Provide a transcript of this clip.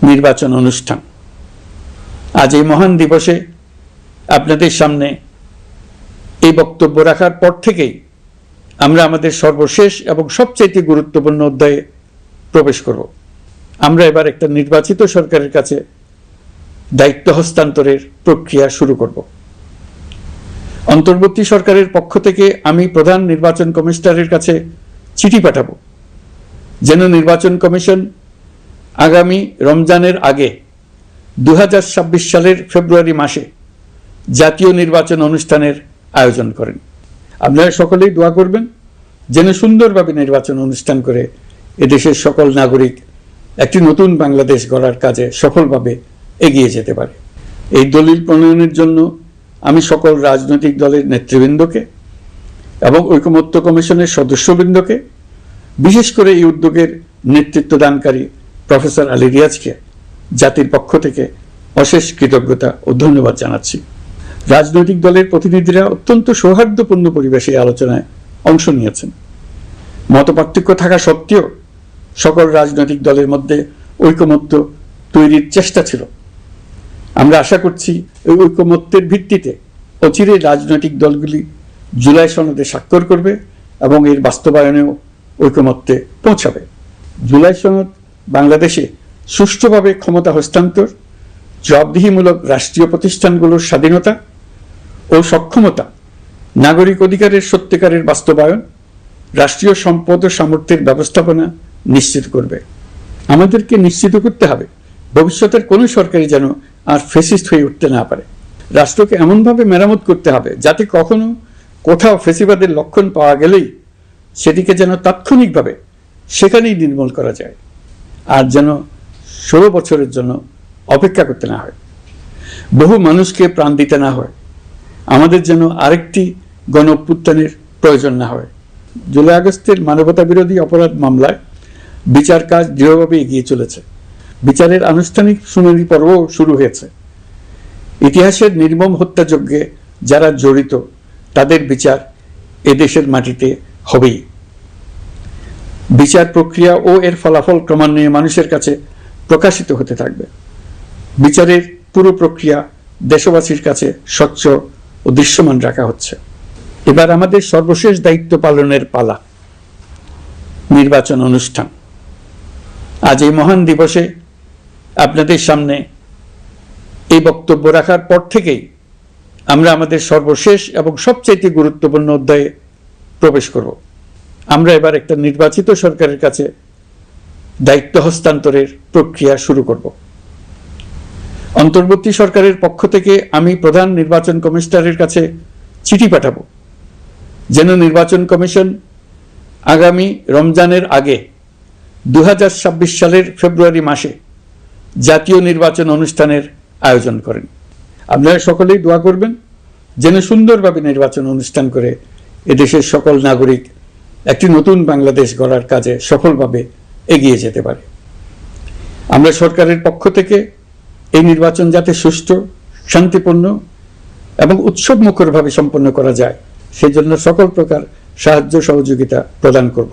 নির্বাচন অনুষ্ঠান। আজ এই মহান দিবসে আপনাদের সামনে এই বক্তব্য রাখার পর থেকেই আমরা আমাদের সর্বশেষ এবং সবচেয়ে গুরুত্বপূর্ণ অধ্যায়ে প্রবেশ করব। আমরা এবার একটা নির্বাচিত সরকারের কাছে দায়িত্ব হস্তান্তরের প্রক্রিয়া শুরু করব। অন্তর্বর্তী সরকারের পক্ষ থেকে আমি প্রধান নির্বাচন কমিশনারের কাছে চিঠি পাঠাবো যেন নির্বাচন কমিশন আগামী রমজানের আগে 2026 সালের ফেব্রুয়ারি মাসে জাতীয় নির্বাচন অনুষ্ঠানের আয়োজন করেন। আপনারা সকলেই দোয়া করবেন যেন সুন্দরভাবে নির্বাচন অনুষ্ঠান করে এদেশের সকল নাগরিক একটি নতুন বাংলাদেশ গড়ার কাজে সফলভাবে এগিয়ে যেতে পারে। এই দলিল প্রণয়নের জন্য আমি সকল রাজনৈতিক দলের নেতৃবৃন্দকে এবং ঐকমত্য কমিশনের সদস্যবৃন্দকে, বিশেষ করে এই উদ্যোগের নেতৃত্ব দানকারী প্রফেসর আলী রিয়াজকে জাতির পক্ষ থেকে অশেষ কৃতজ্ঞতা ও ধন্যবাদ জানাচ্ছি। রাজনৈতিক দলের প্রতিনিধিরা অত্যন্ত সৌহার্দ্যপূর্ণ পরিবেশে আলোচনায় অংশ নিয়েছেন। মতপার্থক্য থাকা সত্ত্বেও সকল রাজনৈতিক দলের মধ্যে ঐকমত্য তৈরির চেষ্টা ছিল। আমরা আশা করছি এই ঐকমত্যের ভিত্তিতে অচিরেই রাজনৈতিক দলগুলি জুলাই সনদে স্বাক্ষর করবে এবং এর বাস্তবায়নেও ঐকমত্যে পৌঁছাবে। জুলাই সনদ বাংলাদেশে সুষ্ঠুভাবে ক্ষমতা হস্তান্তর, জবাবদিহিমূলক রাষ্ট্রীয় প্রতিষ্ঠানগুলোর স্বাধীনতা ও সক্ষমতা, নাগরিক অধিকারের সত্যিকারের বাস্তবায়ন, রাষ্ট্রীয় সম্পদ ও সামর্থ্যের ব্যবস্থাপনা নিশ্চিত করবে। আমাদেরকে নিশ্চিত করতে হবে ভবিষ্যতের কোনো সরকারই যেন আর ফ্যাসিস্ট হয়ে উঠতে না পারে। রাষ্ট্রকে এমনভাবে মেরামত করতে হবে যাতে কখনো কোথাও ফ্যাসিবাদের লক্ষণ পাওয়া গেলেই সেটিকে যেন তাৎক্ষণিকভাবে সেখানেই নির্মূল করা যায়, আর যেন 16 বছরের জন্য অপেক্ষা করতে না হয়, বহু মানুষকে প্রাণ দিতে না হয়, আমাদের যেন আরেকটি গণ অভ্যুত্থানের প্রয়োজন না হয়। জুলাই আগস্টের মানবতা বিরোধী অপরাধ মামলায় বিচার কাজ দৃঢ়ভাবে এগিয়ে চলেছে। বিচারের আনুষ্ঠানিক শুনানি পর্বও শুরু হয়েছে। ইতিহাসের নির্মম হত্যাযজ্ঞে যারা জড়িত তাদের বিচার এদেশের মাটিতে হবেই। বিচার প্রক্রিয়া ও এর ফলাফল ক্রমান্বয়ে মানুষের কাছে প্রকাশিত হতে থাকবে। বিচারের পুরো প্রক্রিয়া দেশবাসীর কাছে স্বচ্ছ ও দৃশ্যমান রাখা হচ্ছে। এবার আমাদের সর্বশেষ দায়িত্ব পালনের পালা, নির্বাচন অনুষ্ঠান। আজ এই মহান দিবসে আপনাদের সামনে এই বক্তব্য রাখার পর থেকেই আমরা আমাদের সর্বশেষ এবং সবচেয়ে গুরুত্বপূর্ণ অধ্যায়ে প্রবেশ করব। আমরা এবার একটা নির্বাচিত সরকারের কাছে দায়িত্ব হস্তান্তরের প্রক্রিয়া শুরু করব। অন্তর্বর্তী সরকারের পক্ষ থেকে আমি প্রধান নির্বাচন কমিশনারের কাছে চিঠি পাঠাবো যেন নির্বাচন কমিশন আগামী রমজানের আগে 2026 সালের ফেব্রুয়ারি মাসে জাতীয় নির্বাচন অনুষ্ঠানের আয়োজন করেন। আপনারা সকলেই দোয়া করবেন যেন সুন্দরভাবে নির্বাচন অনুষ্ঠান করে এদেশের সকল নাগরিক একটি নতুন বাংলাদেশ গড়ার কাজে সফলভাবে এগিয়ে যেতে পারে। আমরা সরকারের পক্ষ থেকে এই নির্বাচন যাতে সুষ্ঠু, শান্তিপূর্ণ এবং উৎসবমুখরভাবে সম্পন্ন করা যায় সেই জন্য সকল প্রকার সাহায্য সহযোগিতা প্রদান করব।